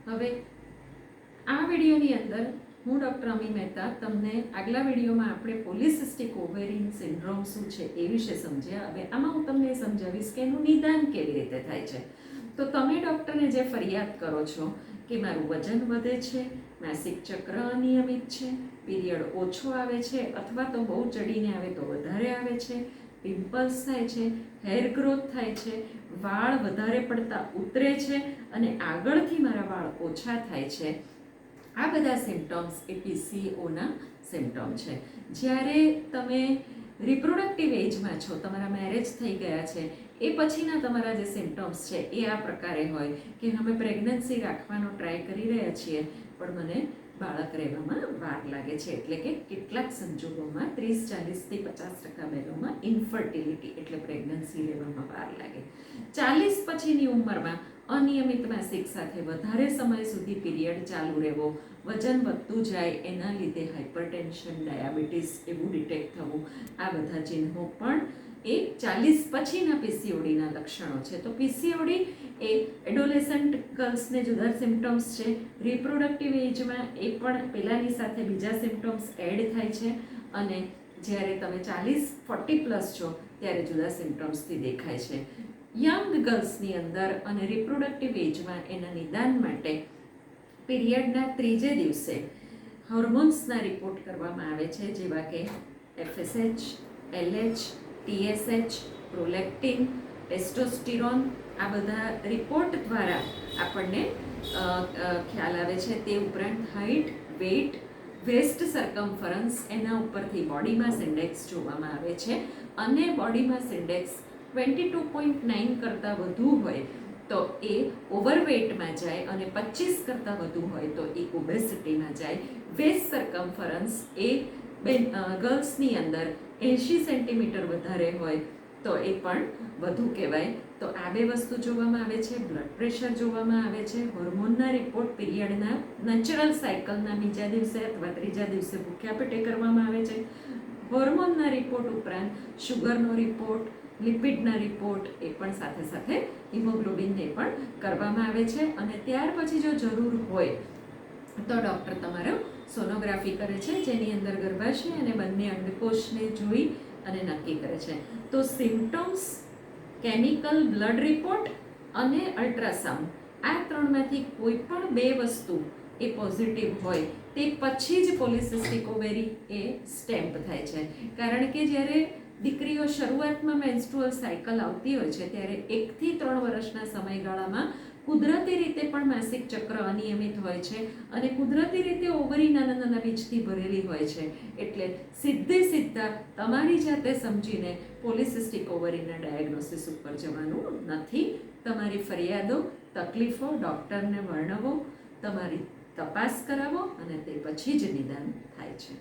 હવે આ વિડીયોની અંદર હું ડૉક્ટર અમી મહેતા તમને આગલા વિડીયોમાં આપણે પોલિસિસ્ટિક ઓવેરિયન સિન્ડ્રોમ શું છે એ વિશે સમજ્યા. હવે આમાં હું તમને સમજાવીશ કે એનું નિદાન કેવી રીતે થાય છે. તો તમે ડૉક્ટરને જે ફરિયાદ કરો છો કે મારું વજન વધે છે, માસિક ચક્ર અનિયમિત છે, પીરિયડ ઓછો આવે છે અથવા તો બહુ ચડીને આવે તો વધારે આવે છે, પિમ્પલ્સ થાય છે, હેર ગ્રોથ થાય છે, વાળ વધારે પડતા ઉતરે છે અને આગળથી મારા વાળ ઓછા થાય છે, આ બધા સિમ્ટમ્સ એ પીસીઓના સિમ્ટમ છે. જ્યારે તમે રિપ્રોડક્ટિવ એજમાં છો, તમારા મેરેજ થઈ ગયા છે, એ પછીના તમારા જે સિમ્ટમ્સ છે એ આ પ્રકારે હોય કે અમે પ્રેગ્નન્સી રાખવાનો ટ્રાય કરી રહ્યા છીએ પણ મને બાળક રહેવામાં વાર લાગે છે. એટલે કે કેટલાક સંજોગોમાં 30-40% બહેનોમાં ઇન્ફર્ટિલિટી એટલે પ્રેગ્નન્સી રહેવામાં વાર લાગે. 40 પછીની ઉંમરમાં અનિયમિત માસિક સાથે વધારે સમય સુધી પીરિયડ ચાલુ રહેવો, વજન વધતું જાય, એના લીધે હાઇપરટેન્શન, ડાયાબિટીસ એવું ડિટેક્ટ થવું, આ બધા ચિહ્નો પણ એ 40 પછીના પીસીઓડીના લક્ષણો છે. તો પીસીઓડી એ એડોલેસન્ટ ગર્લ્સને જુદા સિમ્ટમ્સ છે, રિપ્રોડક્ટિવ એજમાં એ પણ પહેલાંની સાથે બીજા સિમ્ટમ્સ એડ થાય છે અને જ્યારે તમે 40-40+ છો ત્યારે જુદા સિમ્ટમ્સથી દેખાય છે. યંગ ગર્લ્સની અંદર અને રિપ્રોડક્ટિવ એજમાં એના નિદાન માટે પીરિયડના ત્રીજે દિવસે હોર્મોન્સના રિપોર્ટ કરવામાં આવે છે, જેવા કે FSH, LH, TSH, પ્રોલેક્ટિન, ટેસ્ટોસ્ટિરોન. આ બધા રિપોર્ટ દ્વારા આપણને ખ્યાલ આવે છે. તે ઉપરાંત હાઇટ, વેઇટ, વેસ્ટ સર્કમ્ફરન્સ, એના ઉપરથી બોડી માસ ઇન્ડેક્સ જોવામાં આવે છે અને બોડી માસ ઇન્ડેક્સ 22.9 કરતાં વધુ હોય તો એ ઓવરવેટમાં જાય અને 25 કરતાં વધુ હોય તો એ ઓબેસિટીમાં જાય. વેસ્ટ સર્કમ્ફરન્સ એ ગર્લ્સની અંદર 80 સેન્ટીમીટર વધારે હોય તો એ પણ વધુ કહેવાય. તો આ બે વસ્તુ જોવામાં આવે છે. બ્લડ પ્રેશર જોવામાં આવે છે. હોર્મોનના રિપોર્ટ પીરિયડના નેચરલ સાયકલના બીજા દિવસે અથવા ત્રીજા દિવસે ભૂખ્યા પેટે કરવામાં આવે છે. હોર્મોનના રિપોર્ટ ઉપરાંત શુગરનો રિપોર્ટ, લિપિડના રિપોર્ટ એ પણ સાથે સાથે હિમોગ્લોબિનને પણ કરવામાં આવે છે. અને ત્યાર પછી જો જરૂર હોય તો ડૉક્ટર તમારો સોનોગ્રાફી કરે છે, જેની અંદર ગર્ભાશય અને બંને અંડકોષને જોઈ અને નક્કી કરે છે. તો સિમ્ટમ્સ, કેમિકલ બ્લડ રિપોર્ટ અને અલ્ટ્રાસાઉન્ડ, આ ત્રણમાંથી કોઈ પણ બે વસ્તુ એ પોઝિટિવ હોય તે પછી જ પોલિસિસ્ટિક ઓવેરી એ સ્ટેમ્પ થાય છે. કારણ કે જ્યારે દીકરીઓ શરૂઆતમાં મેન્સ્ટ્રુઅલ સાયકલ આવતી હોય છે ત્યારે 1 થી 3 વર્ષના સમયગાળામાં કુદરતી રીતે પણ માસિક ચક્ર અનિયમિત હોય છે અને કુદરતી રીતે ઓવરી નાના નાના બીજથી ભરેલી હોય છે. એટલે સીધા તમારી જાતે સમજીને પોલિસિસ્ટિક ઓવરીના ડાયગ્નોસિસ ઉપર જવાનું નથી. તમારી ફરિયાદો, તકલીફો ડૉક્ટરને વર્ણવો, તમારી તપાસ કરાવો અને તે પછી જ નિદાન થાય છે.